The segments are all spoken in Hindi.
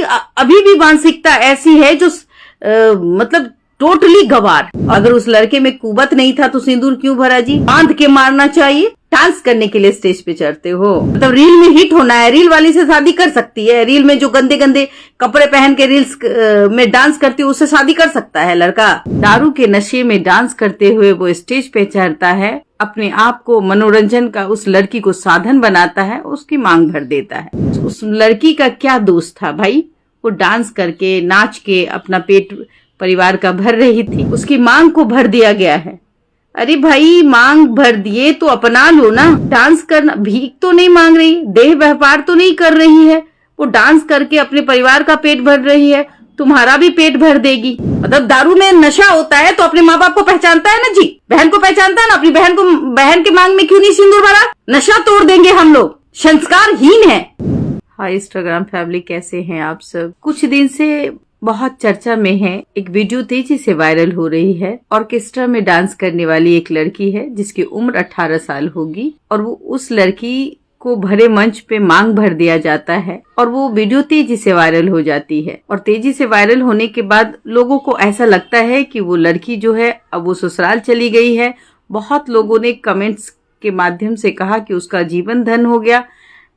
अभी भी मानसिकता ऐसी है जो मतलब टोटली गवार। अगर उस लड़के में कुवत नहीं था तो सिंदूर क्यों भरा जी? बांध के मारना चाहिए। डांस करने के लिए स्टेज पे चढ़ते हो, मतलब रील में हिट होना है। रील वाली से शादी कर सकती है, रील में जो गंदे गंदे कपड़े पहन के रील्स में डांस करती है उससे शादी कर सकता है लड़का। दारू के नशे में डांस करते हुए वो स्टेज पे चढ़ता है, अपने आप को मनोरंजन का उस लड़की को साधन बनाता है, उसकी मांग भर देता है। उस लड़की का क्या दोष था भाई? वो डांस करके नाच के अपना पेट परिवार का भर रही थी, उसकी मांग को भर दिया गया है। अरे भाई मांग भर दिए तो अपना लो ना। डांस करना, भीख तो नहीं मांग रही, देह व्यापार तो नहीं कर रही है, वो डांस करके अपने परिवार का पेट भर रही है, तुम्हारा भी पेट भर देगी। मतलब दारू में नशा होता है तो अपने माँ बाप को पहचानता है ना जी, बहन को पहचानता है ना, अपनी बहन के मांग में क्यों नहीं सिंदूर भरा? नशा तोड़ देंगे हम लोग, संस्कारहीन है। हाय इंस्टाग्राम फैमिली, कैसे हैं आप सब? कुछ दिन से बहुत चर्चा में है, एक वीडियो तेजी से वायरल हो रही है। ऑर्केस्ट्रा में डांस करने वाली एक लड़की है जिसकी उम्र 18 साल होगी और वो उस लड़की को भरे मंच पे मांग भर दिया जाता है और वो वीडियो तेजी से वायरल हो जाती है। और तेजी से वायरल होने के बाद लोगों को ऐसा लगता है कि वो लड़की जो है अब वो ससुराल चली गई है। बहुत लोगों ने कमेंट्स के माध्यम से कहा कि उसका जीवन धन हो गया,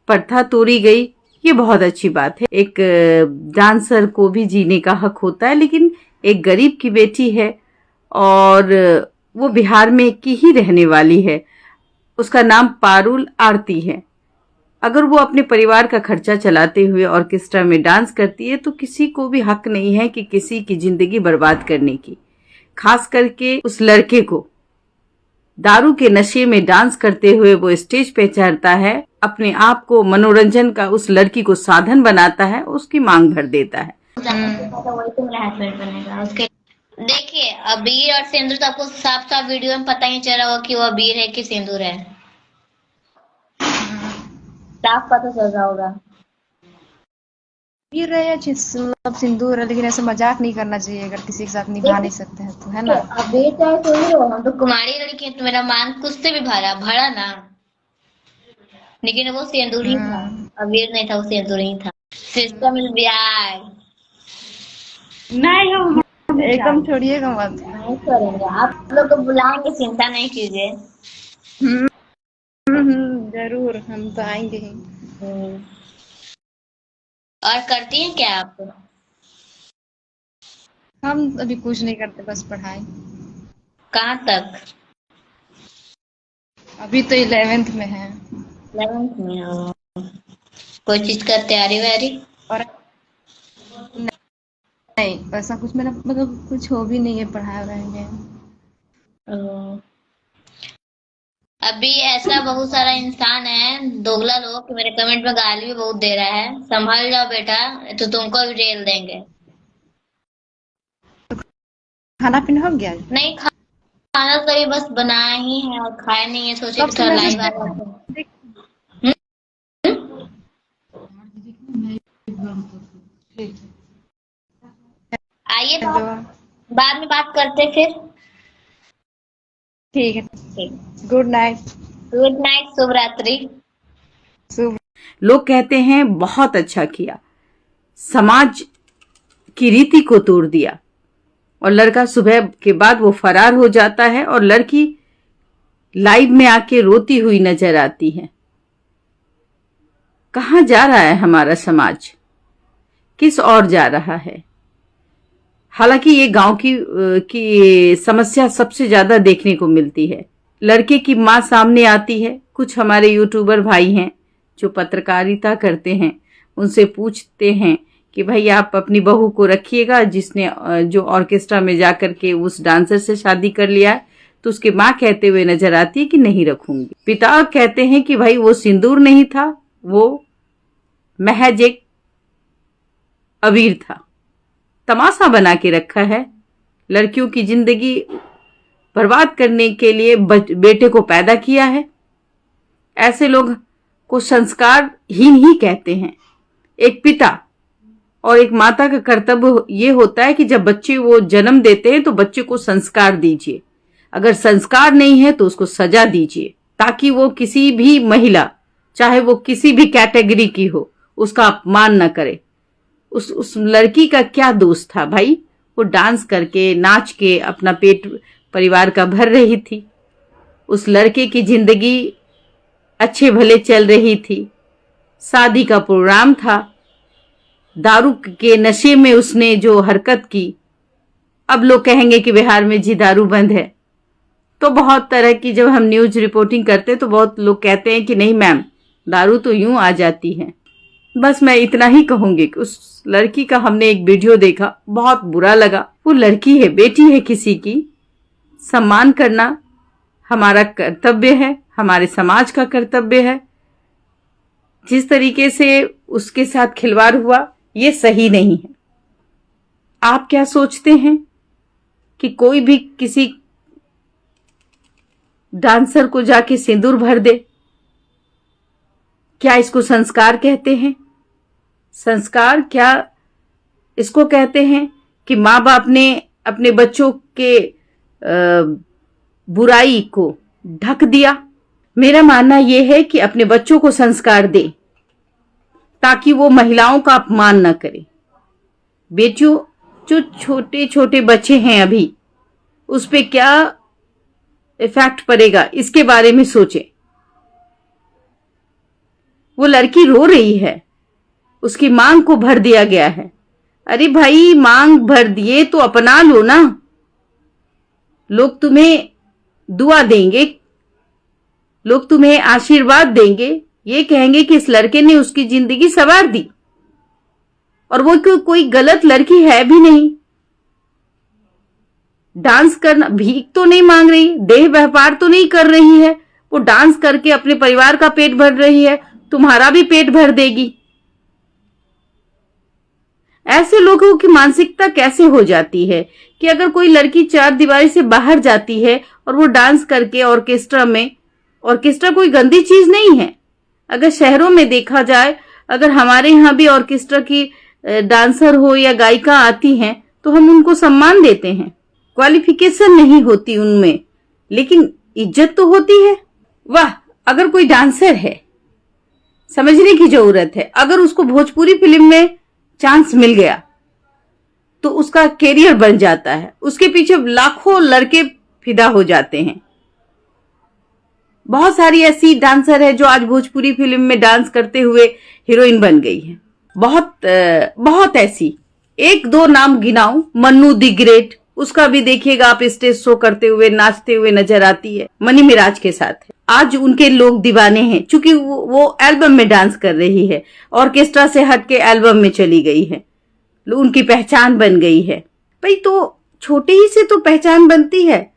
प्रथा तोड़ी गई। ये बहुत अच्छी बात है, एक डांसर को भी जीने का हक होता है, लेकिन एक गरीब की बेटी है और वो बिहार में की ही रहने वाली है, उसका नाम पारुल आरती है। अगर वो अपने परिवार का खर्चा चलाते हुए ऑर्केस्ट्रा में डांस करती है तो किसी को भी हक नहीं है कि किसी की जिंदगी बर्बाद करने की, खास करके उस लड़के को। दारू के नशे में डांस करते हुए वो स्टेज पे चढ़ता है, अपने आप को मनोरंजन का उस लड़की को साधन बनाता है, उसकी मांग भर देता है। वही तो मेरा हस्बैंड बनेगा उसके। देखिए अबीर और सिंदूर तो आपको साफ साफ वीडियो में पता ही चल रहा होगा कि वो अबीर है कि सिंदूर है, साफ पता चल रहा होगा। पी रहे हैं मतलब सिंदूर है, लेकिन ऐसे मजाक नहीं करना चाहिए अगर किसी के साथ निभा नहीं सकते हैं तो, है ना? अबीर चाहे कोई हो, हम तो कुमारी लड़की है, तो मेरा मान कुछ से भी भरा भरा ना, लेकिन वो सिंदूर ही था, अबीर नहीं था, वो सिंदूर ही था। System is Bihar. नहीं हम एकदम छोड़िएगा मत। नहीं करेंगे, आप लोग को बुलाएंगे, चिंता नहीं कीजिए। जरूर, हम तो आएंगे ही। और करती हैं क्या आप? हम अभी कुछ नहीं करते, बस पढ़ाई। कहाँ तक? अभी तो 11th में है। 11th में हो? कोई चीज का तैयारी वैयारी? और नहीं, ऐसा कुछ मेरा मतलब कुछ हो भी नहीं है, पढ़ाई रहेंगे। अभी ऐसा बहुत सारा इंसान है दोगला लोग कि मेरे कमेंट में गाली भी बहुत दे रहा है, संभाल जाओ बेटा तो तुमको भी जेल देंगे। खाना पीना हो गया? नहीं, खाना तो अभी बस बनाया ही है और खाया नहीं है, सोचे कि थोड़ा लाइव आ जाते। आइए बाद में बात करते फिर। ठीक है, गुड नाइट। गुड नाइट, शुभ रात्रि। लोग कहते हैं बहुत अच्छा किया, समाज की रीति को तोड़ दिया, और लड़का सुबह के बाद वो फरार हो जाता है और लड़की लाइव में आके रोती हुई नजर आती है। कहाँ जा रहा है हमारा समाज, किस ओर जा रहा है? हालांकि ये गांव की समस्या सबसे ज्यादा देखने को मिलती है। लड़के की मां सामने आती है, कुछ हमारे यूट्यूबर भाई हैं जो पत्रकारिता करते हैं, उनसे पूछते हैं कि भाई आप अपनी बहू को रखिएगा जिसने जो ऑर्केस्ट्रा में जाकर के उस डांसर से शादी कर लिया है, तो उसकी माँ कहते हुए नजर आती है कि नहीं रखूंगी। पिता कहते हैं कि भाई वो सिंदूर नहीं था, वो महज एक अबीर था, तमाशा बना के रखा है। लड़कियों की जिंदगी बर्बाद करने के लिए बेटे को पैदा किया है। ऐसे लोग को संस्कारहीन ही कहते हैं। एक पिता और एक माता का कर्तव्य ये होता है कि जब बच्चे वो जन्म देते हैं तो बच्चे को संस्कार दीजिए, अगर संस्कार नहीं है तो उसको सजा दीजिए, ताकि वो किसी भी महिला, चाहे वो किसी भी कैटेगरी की हो, उसका अपमान न करे। उस लड़की का क्या दोष था भाई? वो डांस करके नाच के अपना पेट परिवार का भर रही थी। उस लड़के की जिंदगी अच्छे भले चल रही थी, शादी का प्रोग्राम था, दारू के नशे में उसने जो हरकत की। अब लोग कहेंगे कि बिहार में जी दारू बंद है, तो बहुत तरह की जब हम न्यूज रिपोर्टिंग करते हैं तो बहुत लोग कहते हैं कि नहीं मैम, दारू तो यूं आ जाती है। बस मैं इतना ही कहूंगी कि उस लड़की का हमने एक वीडियो देखा, बहुत बुरा लगा। वो लड़की है, बेटी है किसी की, सम्मान करना हमारा कर्तव्य है, हमारे समाज का कर्तव्य है। जिस तरीके से उसके साथ खिलवाड़ हुआ ये सही नहीं है। आप क्या सोचते हैं कि कोई भी किसी डांसर को जाके सिंदूर भर दे? क्या इसको संस्कार कहते हैं? संस्कार क्या इसको कहते हैं कि माँ बाप ने अपने बच्चों के बुराई को ढक दिया? मेरा मानना यह है कि अपने बच्चों को संस्कार दे ताकि वो महिलाओं का अपमान न करे। बेटियों, जो छोटे छोटे बच्चे हैं अभी, उस पे क्या इफेक्ट पड़ेगा इसके बारे में सोचें। वो लड़की रो रही है, उसकी मांग को भर दिया गया है। अरे भाई, मांग भर दिए तो अपना लो ना। लोग तुम्हें दुआ देंगे, लोग तुम्हें आशीर्वाद देंगे, ये कहेंगे कि इस लड़के ने उसकी जिंदगी संवार दी। और वो कोई गलत लड़की है भी नहीं। डांस करना, भीख तो नहीं मांग रही, देह व्यापार तो नहीं कर रही है, वो डांस करके अपने परिवार का पेट भर रही है, तुम्हारा भी पेट भर देगी। ऐसे लोगों की मानसिकता कैसे हो जाती है कि अगर कोई लड़की चार दीवारी से बाहर जाती है और वो डांस करके ऑर्केस्ट्रा में, ऑर्केस्ट्रा कोई गंदी चीज नहीं है। अगर शहरों में देखा जाए, अगर हमारे यहाँ भी ऑर्केस्ट्रा की डांसर हो या गायिका आती हैं तो हम उनको सम्मान देते हैं। क्वालिफिकेशन नहीं होती उनमें, लेकिन इज्जत तो होती है। वाह, अगर कोई डांसर है, समझने की जरूरत है, अगर उसको भोजपुरी फिल्म में चांस मिल गया तो उसका कैरियर बन जाता है, उसके पीछे लाखों लड़के फिदा हो जाते हैं। बहुत सारी ऐसी डांसर है जो आज भोजपुरी फिल्म में डांस करते हुए हीरोइन बन गई है। बहुत ऐसी, एक दो नाम गिनाऊं, मन्नू दी ग्रेट, उसका भी देखिएगा आप, स्टेज शो करते हुए नाचते हुए नजर आती है, मनी मिराज के साथ है। आज उनके लोग दीवाने हैं क्योंकि वो एल्बम में डांस कर रही है, ऑर्केस्ट्रा से हट के एल्बम में चली गई है, उनकी पहचान बन गई है। भाई, तो छोटे ही से तो पहचान बनती है।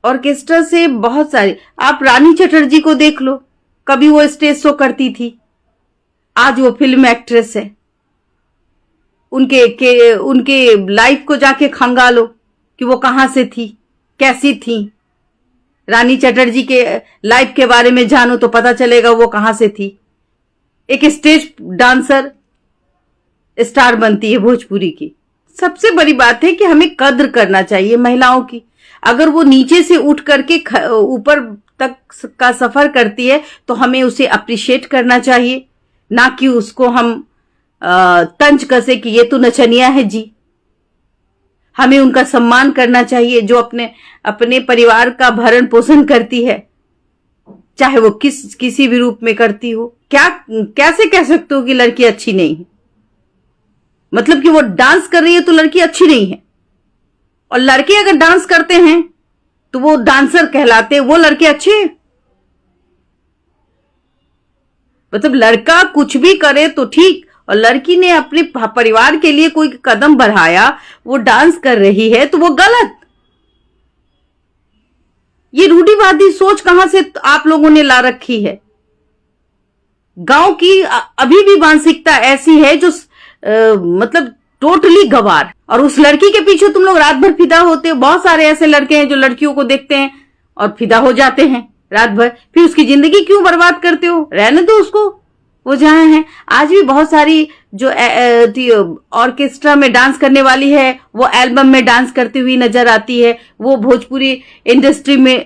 ऑर्केस्ट्रा से बहुत सारी, आप रानी चटर्जी को देख लो, कभी वो स्टेज शो करती थी, आज वो फिल्म एक्ट्रेस है। उनके लाइफ को जाके खंगालो कि वो कहां से थी, कैसी थी। रानी चटर्जी के लाइफ के बारे में जानो तो पता चलेगा वो कहां से थी। एक स्टेज डांसर स्टार बनती है भोजपुरी की। सबसे बड़ी बात है कि हमें कद्र करना चाहिए महिलाओं की। अगर वो नीचे से उठ करके ऊपर तक का सफर करती है तो हमें उसे अप्रिशिएट करना चाहिए, ना कि उसको हम तंज कसे कि ये तो नचनिया है जी। हमें उनका सम्मान करना चाहिए जो अपने परिवार का भरण पोषण करती है, चाहे वो किसी भी रूप में करती हो। कैसे कह सकते हो कि लड़की अच्छी नहीं है? मतलब कि वो डांस कर रही है तो लड़की अच्छी नहीं है, और लड़के अगर डांस करते हैं तो वो डांसर कहलाते हैं, वो लड़के अच्छे हैं? मतलब लड़का कुछ भी करे तो ठीक, और लड़की ने अपने परिवार के लिए कोई कदम बढ़ाया, वो डांस कर रही है तो वो गलत। ये रूढ़िवादी सोच कहां से आप लोगों ने ला रखी है? गांव की अभी भी मानसिकता ऐसी है जो मतलब टोटली गवार। और उस लड़की के पीछे तुम लोग रात भर फिदा होते हो। बहुत सारे ऐसे लड़के हैं जो लड़कियों को देखते हैं और फिदा हो जाते हैं रात भर, फिर उसकी जिंदगी क्यों बर्बाद करते हो? रहने दो उसको, वो जहां है। आज भी बहुत सारी जो ऑर्केस्ट्रा में डांस करने वाली है वो एल्बम में डांस करती हुई नजर आती है, वो भोजपुरी इंडस्ट्री में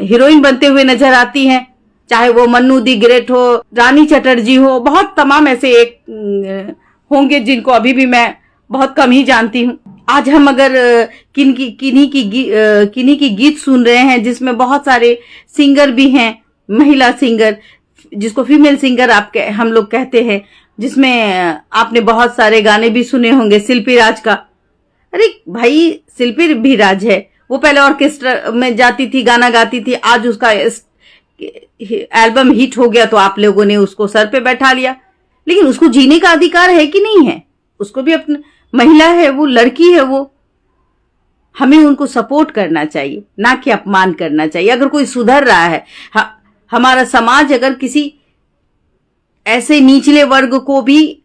हीरोइन बनते हुए नजर आती हैं, चाहे वो मन्नू दी ग्रेट हो, रानी चटर्जी हो, बहुत तमाम ऐसे एक होंगे जिनको अभी भी मैं बहुत कम ही जानती हूँ। आज हम अगर किन्हीं की गीत सुन रहे हैं जिसमें बहुत सारे सिंगर भी हैं, महिला सिंगर जिसको फीमेल सिंगर हम लोग कहते हैं, जिसमें आपने बहुत सारे गाने भी सुने होंगे शिल्पी राज का। अरे भाई, शिल्पी भी राज है, वो पहले ऑर्केस्ट्रा में जाती थी, गाना गाती थी, आज उसका एल्बम हिट हो गया तो आप लोगों ने उसको सर पे बैठा लिया। लेकिन उसको जीने का अधिकार है कि नहीं है? उसको भी अपना महिला है, वो लड़की है, वो हमें उनको सपोर्ट करना चाहिए, ना कि अपमान करना चाहिए। अगर कोई सुधर रहा है, हमारा समाज अगर किसी ऐसे निचले वर्ग को भी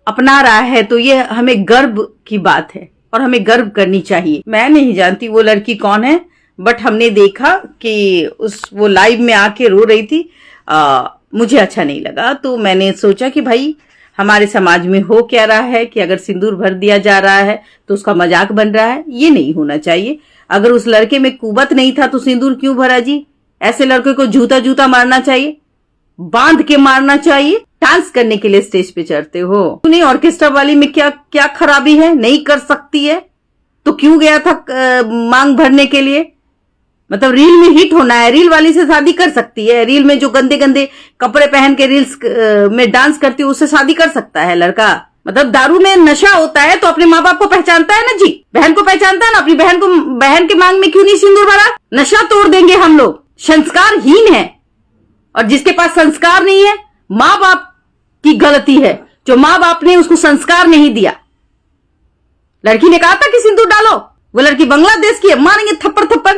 अपना रहा है तो ये हमें गर्व की बात है और हमें गर्व करनी चाहिए। मैं नहीं जानती वो लड़की कौन है, बट हमने देखा कि वो लाइव में आके रो रही थी। मुझे अच्छा नहीं लगा, तो मैंने सोचा कि भाई हमारे समाज में हो क्या रहा है कि अगर सिंदूर भर दिया जा रहा है तो उसका मजाक बन रहा है। ये नहीं होना चाहिए। अगर उस लड़के में कुवत नहीं था तो सिंदूर क्यों भरा जी? ऐसे लड़के को जूता जूता मारना चाहिए, बांध के मारना चाहिए। डांस करने के लिए स्टेज पे चढ़ते हो, नहीं ऑर्केस्ट्रा वाली में क्या क्या खराबी है? नहीं कर सकती है तो क्यों गया था मांग भरने के लिए? मतलब रील में हिट होना है, रील वाली से शादी कर सकती है। रील में जो गंदे गंदे कपड़े पहन के रील्स में डांस करती है उससे शादी कर सकता है लड़का। मतलब दारू में नशा होता है तो अपने माँ बाप को पहचानता है ना जी, बहन को पहचानता है ना। अपनी बहन के मांग में क्यों नहीं सिंदूर भरा? नशा तोड़ देंगे हम लोग, संस्कारहीन है। और जिसके पास संस्कार नहीं है, माँ बाप की गलती है, जो माँ बाप ने उसको संस्कार नहीं दिया। लड़की ने कहा था कि सिंदूर डालो, वो लड़की बांग्लादेश की है, मारेंगे थप्पड़ थप्पड़।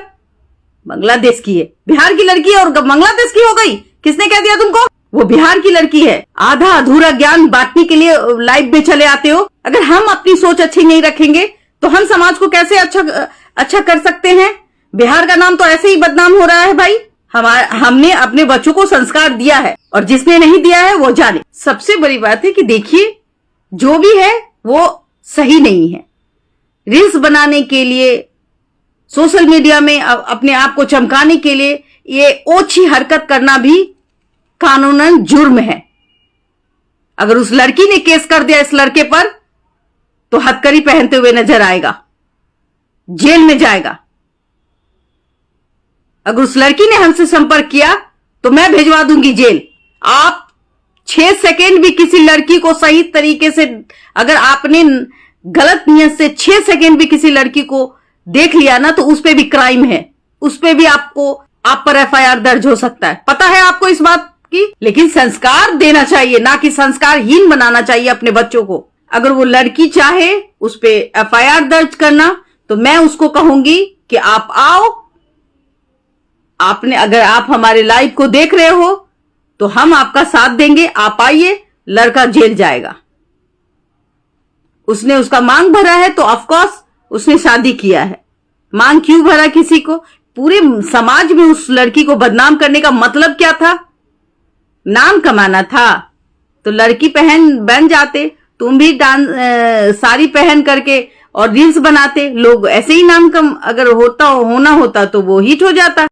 बांग्लादेश की है, बिहार की लड़की है और बांग्लादेश की हो गई? किसने कह दिया तुमको? वो बिहार की लड़की है। आधा अधूरा ज्ञान बांटने के लिए लाइव में चले आते हो। अगर हम अपनी सोच अच्छी नहीं रखेंगे तो हम समाज को कैसे अच्छा कर सकते हैं? बिहार का नाम तो ऐसे ही बदनाम हो रहा है भाई। हमने अपने बच्चों को संस्कार दिया है और जिसने नहीं दिया है वो जाने। सबसे बड़ी बात है कि देखिए, जो भी है वो सही नहीं है। रील्स बनाने के लिए, सोशल मीडिया में अपने आप को चमकाने के लिए ये ओछी हरकत करना भी कानूनन जुर्म है। अगर उस लड़की ने केस कर दिया इस लड़के पर तो हथकड़ी पहनते हुए नजर आएगा, जेल में जाएगा। अगर उस लड़की ने हमसे संपर्क किया तो मैं भिजवा दूंगी जेल। आप 6 सेकेंड भी किसी लड़की को सही तरीके से, अगर आपने गलत नियत से 6 सेकेंड भी किसी लड़की को देख लिया ना तो उस पे भी क्राइम है, उस पे भी आप पर एफआईआर दर्ज हो सकता है। पता है आपको इस बात की? लेकिन संस्कार देना चाहिए, ना कि संस्कारहीन बनाना चाहिए अपने बच्चों को। अगर वो लड़की चाहे उस पे एफआईआर दर्ज करना तो मैं उसको कहूंगी कि आप आओ, अगर आप हमारे लाइव को देख रहे हो तो हम आपका साथ देंगे, आप आइए। लड़का जेल जाएगा। उसने उसका मांग भरा है तो ऑफकोर्स उसने शादी किया है। मांग क्यों भरा किसी को? पूरे समाज में उस लड़की को बदनाम करने का मतलब क्या था? नाम कमाना था। तो लड़की बन जाते, तुम भी साड़ी पहन करके और रील्स बनाते, लोग ऐसे ही नाम कम अगर होना होता तो वो हिट हो जाता।